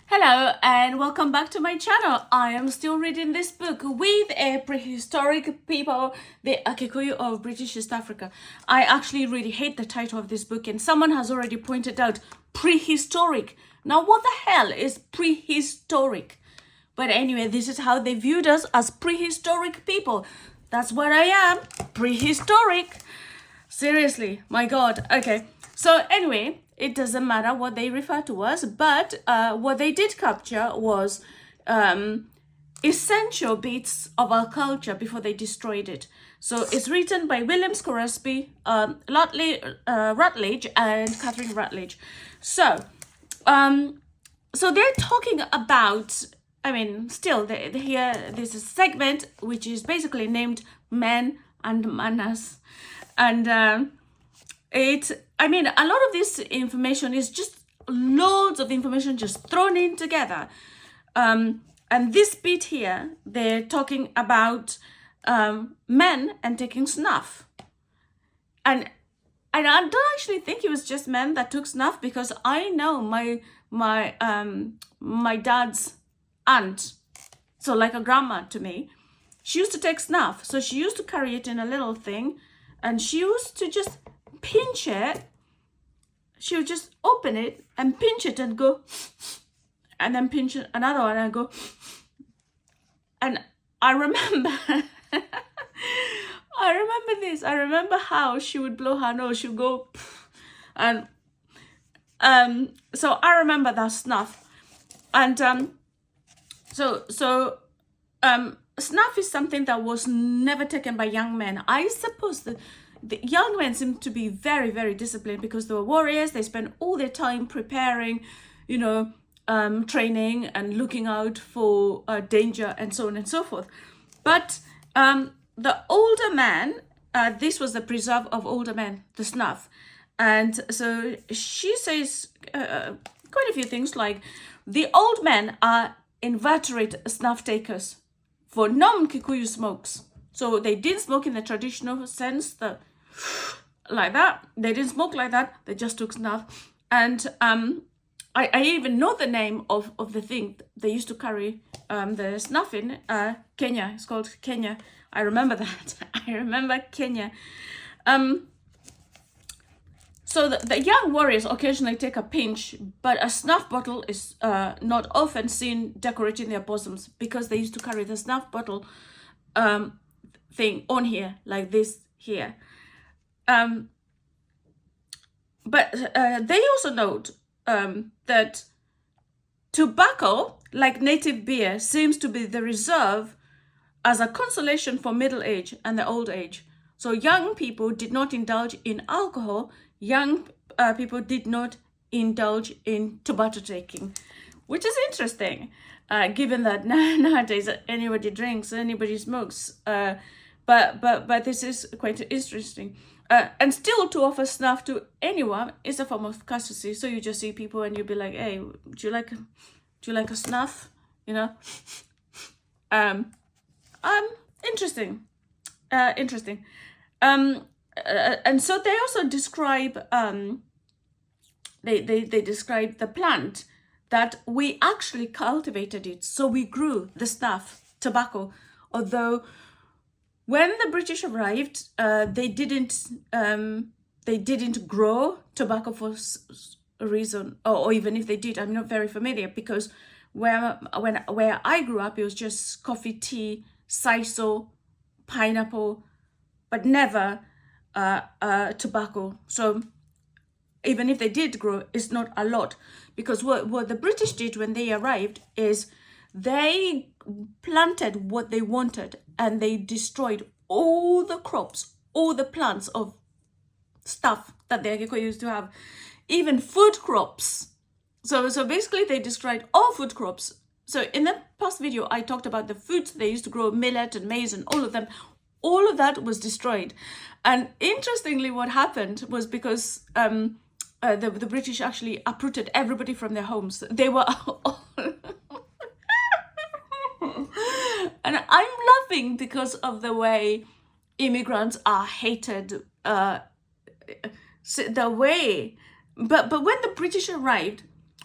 Hello and welcome back to my channel. I am still reading this book with a prehistoric people, the Akikuyu of British East Africa. I actually really hate the title of this book and someone has already pointed out prehistoric. Now what the hell is prehistoric? But anyway, this is how they viewed us as prehistoric people. That's what I am, prehistoric. Seriously, my God. Okay, so anyway, it doesn't matter what they refer to us, but what they did capture was essential bits of our culture before they destroyed it. So it's written by William Scoresby, Rutledge, and Catherine Rutledge. So they're talking about, still, here, there's a segment which is basically named Men and Manners. And a lot of this information is just loads of information just thrown in together. And this bit here, they're talking about men and taking snuff. And I don't actually think it was just men that took snuff, because I know my dad's aunt, so like a grandma to me, she used to take snuff. So she used to carry it in a little thing, and she used to just pinch it. She would just open it and pinch it and go, and then pinch another one and go. And I remember, I remember this. I remember how she would blow her nose. She would go, and so I remember that snuff. And snuff is something that was never taken by young men. I suppose the young men seem to be very, very disciplined because they were warriors. They spent all their time preparing, training and looking out for danger and so on and so forth. But the older men, this was the preserve of older men, the snuff. And so she says quite a few things like, the old men are inveterate snuff takers for non-Kikuyu smokes. So they didn't smoke in the traditional sense, like that. They didn't smoke like that. They just took snuff. And I even know the name of the thing they used to carry the snuff in. Kenya. It's called Kenya. I remember that. I remember Kenya. So the young warriors occasionally take a pinch, but a snuff bottle is not often seen decorating their bosoms, because they used to carry the snuff bottle thing on here, like this here. But they also note that tobacco, like native beer, seems to be the reserve as a consolation for middle age and the old age. So young people did not indulge in alcohol. Young people did not indulge in tobacco taking, which is interesting, given that nowadays anybody drinks, anybody smokes. But this is quite interesting. And still, to offer snuff to anyone is a form of courtesy. So you just see people and you'll be like, "Hey, do you like a snuff?" Interesting. Interesting. And so they also describe they describe the plant, that we actually cultivated it. So we grew the stuff, tobacco, although when the British arrived, they didn't grow tobacco for a reason, or even if they did, I'm not very familiar, because where I grew up, it was just coffee, tea, sisal, pineapple, but never tobacco. So even if they did grow, it's not a lot, because what the British did when they arrived is they planted what they wanted, and they destroyed all the crops, all the plants of stuff that the Agiko used to have, even food crops. So basically they destroyed all food crops. So in the past video, I talked about the foods they used to grow, millet and maize and all of them. All of that was destroyed. And interestingly, what happened was, because the British actually uprooted everybody from their homes. They were all and I'm laughing because of the way immigrants are hated. The way, but when the British arrived,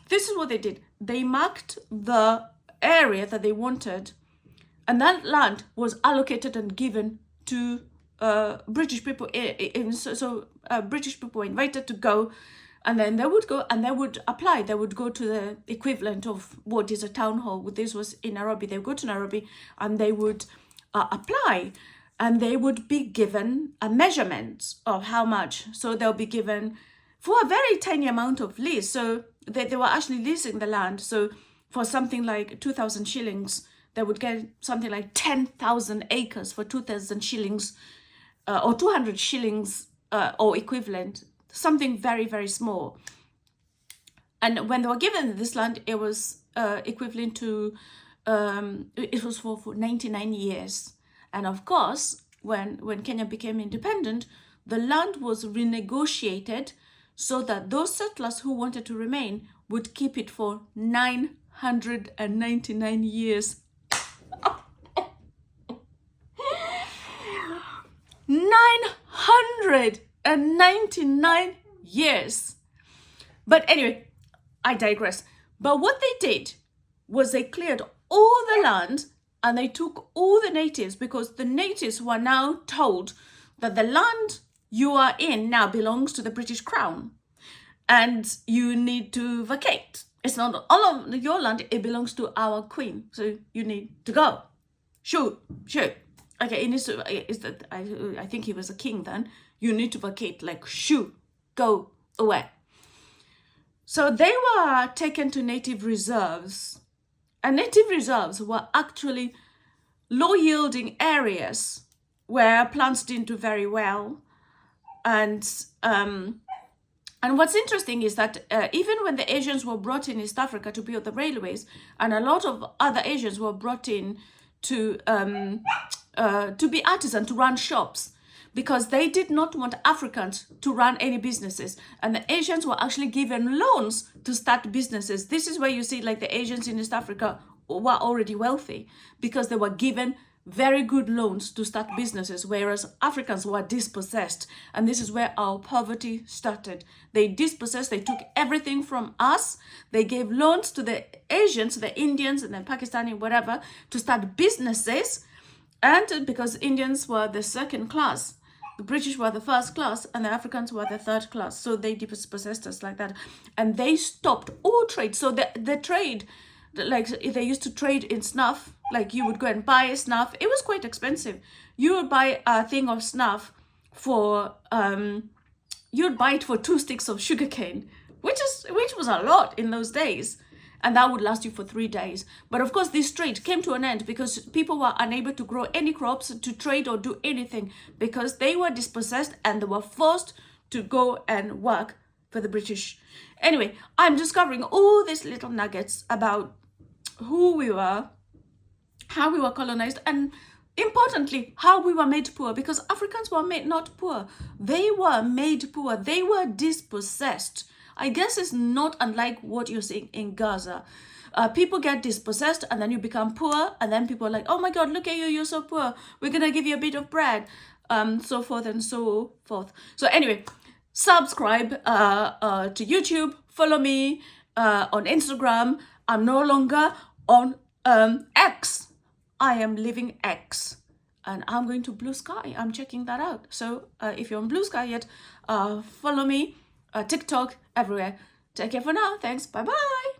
this is what they did. they marked the area that they wanted, and that land was allocated and given to British people. British people were invited to go, and then they would go and they would apply. They would go to the equivalent of what is a town hall. This was in Nairobi. They would go to Nairobi and they would apply, and they would be given a measurement of how much. So they'll be given for a very tiny amount of lease. So they were actually leasing the land. So for something like 2,000 shillings, they would get something like 10,000 acres for 2,000 shillings, or 200 shillings or equivalent, something very, very small. And when they were given this land, it was equivalent to, it was for 99 years. And of course, when Kenya became independent, the land was renegotiated so that those settlers who wanted to remain would keep it for 999 years. 999 years. But anyway, I digress. But what they did was they cleared all the land and they took all the natives, because the natives were now told that the land you are in now belongs to the British Crown and you need to vacate. It's not all of your land, it belongs to our queen. So you need to go. Sure. Okay, it needs to, I think he was a king then. You need to vacate, like, shoo, go away. So they were taken to native reserves. And native reserves were actually low-yielding areas where plants didn't do very well. And what's interesting is that even when the Asians were brought in East Africa to build the railways, and a lot of other Asians were brought in to be artisans, to run shops, because they did not want Africans to run any businesses. And the Asians were actually given loans to start businesses. This is where you see, like, the Asians in East Africa were already wealthy because they were given very good loans to start businesses, whereas Africans were dispossessed. And this is where our poverty started. They dispossessed, they took everything from us. They gave loans to the Asians, the Indians, and then Pakistani, whatever, to start businesses. And because Indians were the second class, the British were the first class, and the Africans were the third class. So they dispossessed us like that. And they stopped all trade. So the trade, like, if they used to trade in snuff, like, you would go and buy snuff. It was quite expensive. You would buy a thing of snuff for, you'd buy it for 2 sticks of sugarcane, which was a lot in those days. And that would last you for 3 days. But of course, this trade came to an end because people were unable to grow any crops, to trade or do anything, because they were dispossessed and they were forced to go and work for the British. Anyway, I'm discovering all these little nuggets about who we were, how we were colonized, and importantly, how we were made poor, because Africans were made not poor. They were made poor. They were dispossessed. I guess it's not unlike what you're seeing in Gaza. People get dispossessed and then you become poor, and then people are like, oh my God, look at you, you're so poor. We're going to give you a bit of bread, so forth and so forth. So anyway, subscribe to YouTube, follow me on Instagram. I'm no longer on X. I am leaving X and I'm going to Blue Sky. I'm checking that out. So if you're on Blue Sky yet, follow me, TikTok, everywhere. Take care for now. Thanks. Bye-bye.